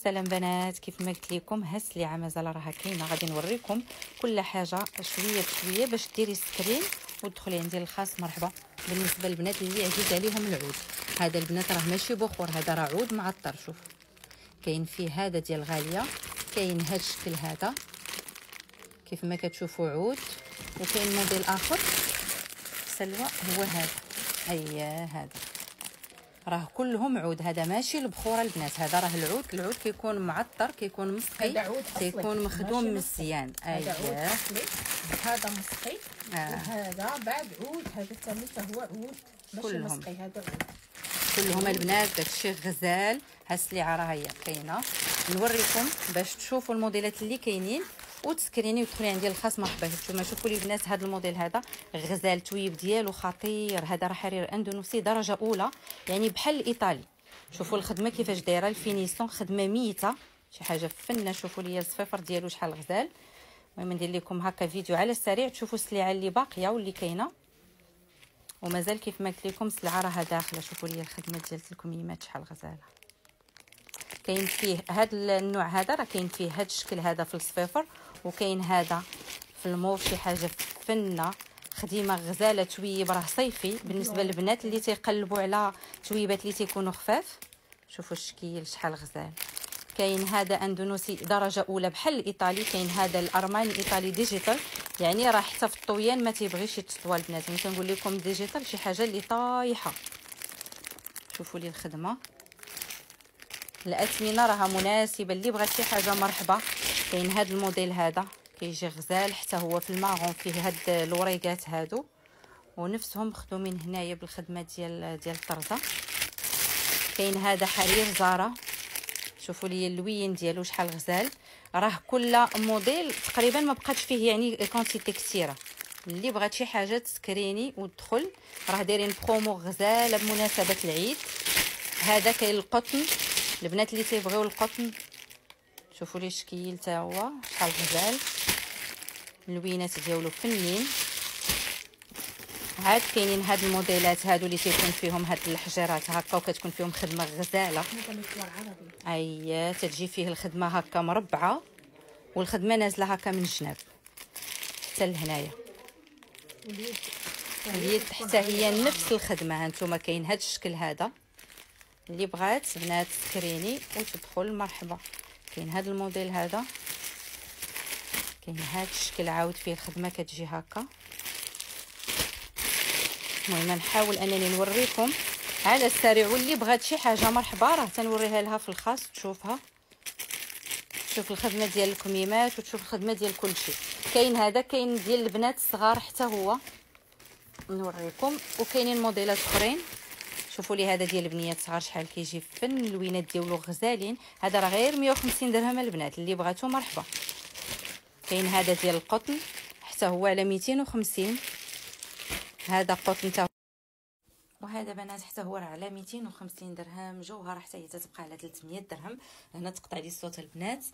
سلام بنات، كيف ما قلت لكم ها السلعه مازال راها كاينه. غادي نوريكم كل حاجه شويه بشويه باش ديري سكرين وتدخلي عندي الخاص. مرحبا. بالنسبه للبنات اللي عزيز عليهم العود، هذا البنات راه ماشي بخور، هذا راه عود معطر. شوف كاين فيه هذا ديال غاليه، كاين هذا الشكل هذا كيف ما كتشوفوا عود، وكاين موديل اخر سلوى هو هذا. اييه هذا راه كلهم عود، هذا ماشي البخوره البنات، هذا راه العود كيكون معطر، كيكون مسقي، كيكون مخدوم مزيان. هذا عود اصلي، هذا مسقي. وهذا بعد عود، هذا الثاني هو عود ماشي مسقي، هذا عود كلهم البنات داكشي غزال. ها السلعه راه هي كاينه، نوريكم باش تشوفوا الموديلات اللي كاينين وتسكريني وتدخلي عندي الخاص. مرحبا. نتوما شوفوا لي البنات هذا الموديل هذا غزال، تويب ديالو خطير. هذا راه حرير اندونوسي درجه اولى، يعني بحال الايطالي. شوفوا الخدمه كيفاش دايره، الفينيسيون خدمه ميته، شي حاجه فنه. شوفوا لي الصفيفر ديالو شحال غزال. المهم ندير لكم هكا فيديو على السريع تشوفوا السلعه اللي باقيه واللي كاينه، ومازال كيف ما قلت لكم السلعه راها داخله. شوفوا لي الخدمه ديال الكميمات شحال غزاله. كاين فيه هذا النوع هذا، راه كاين فيه هذا الشكل هذا في الصفيفر، وكاين هذا في الموف، شي حاجه فنه خديمه غزاله. تويب راه صيفي بالنسبه للبنات اللي تيقلبوا على تويبات اللي تيكونوا خفاف. شوفوا الشكل شحال غزال. كاين هذا اندونوسي درجه اولى بحال الايطالي، كاين هذا الارماني ايطالي ديجيتال، يعني راه حتى في الطويان ما تيبغيش يتطوى البنات. ملي كنقول لكم ديجيتال شي حاجه اللي طايحه. شوفوا لي الخدمه، الاثمنه راها مناسبه. اللي بغات شي حاجه مرحبا. كاين هذا الموديل هذا كيجي غزال، حتى هو في الماغون، فيه هاد الوريقات هادو ونفسهم مخدومين هنايا بالخدمه ديال الطرزه. كاين هذا حرير زارا، شوفوا لي اللوين ديالو شحال غزال. راه كل موديل تقريبا ما بقاتش فيه يعني كونتيتي كثيره. اللي بغات شي حاجه تسكريني وتدخل، راه دايرين برومو غزاله بمناسبه العيد. هذا كاين القطن، البنات اللي تيبغيو القطن شوفوا لي الشكل تا هو شحال غزال، اللوينات ديالو فنين. عاد كاينين هاد الموديلات هادو اللي تيكون فيهم هاد الحجيرات هكا وكتكون فيهم خدمه غزاله. اييه تتجي فيه الخدمه هكا مربعه، والخدمه نازله هكا من الجناب حتى لهنايا، اليد حتى هي نفس الخدمه. هانتوما كاين هاد الشكل هذا، اللي بغات بنات سكريني وتدخل مرحبا. كاين هاد الموديل هذا، كاين هاد الشكل عاود فيه الخدمه كتجي هكا. المهم نحاول انني نوريكم على السريع، واللي بغات شي حاجه مرحبا راه تنوريها لها في الخاص تشوفها. تشوف الخدمه ديال الكميمات وتشوف الخدمه ديال كل شيء. كاين هذا كاين ديال البنات الصغار حتى هو نوريكم، وكاينين موديلات اخرين. شوفوا لي هذا ديال البنيات صغار شحال كيجي فن، اللوينات ديالو غزالين. هذا راه غير 150 درهم البنات، اللي بغاتو مرحبا. كاين هذا ديال القطن حتى هو على 250، هذا قطن تا، وهذا بنات حتى هو راه على 250 درهم. جوهره حتى هي تتبقى على 300 درهم. هنا تقطع لي الصوت البنات.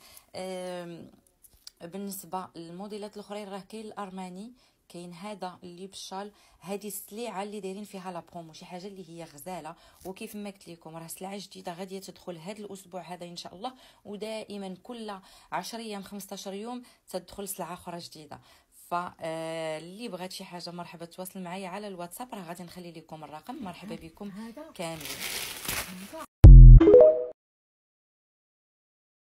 بالنسبه للموديلات الاخرين راه كاين الارماني، كاين هذا اللي بالشال. هذه السلعه اللي دايرين فيها لا برومو، شي حاجه اللي هي غزاله. وكيف ما قلت لكم راه سلعه جديده غاديه تدخل هذا الاسبوع هذا ان شاء الله، ودائما كل 10 ايام 15 يوم تدخل سلعه اخرى جديده. فاللي بغات شي حاجه مرحبا تواصل معايا على الواتساب، راه غادي نخلي لكم الرقم. مرحبا بكم كاملين.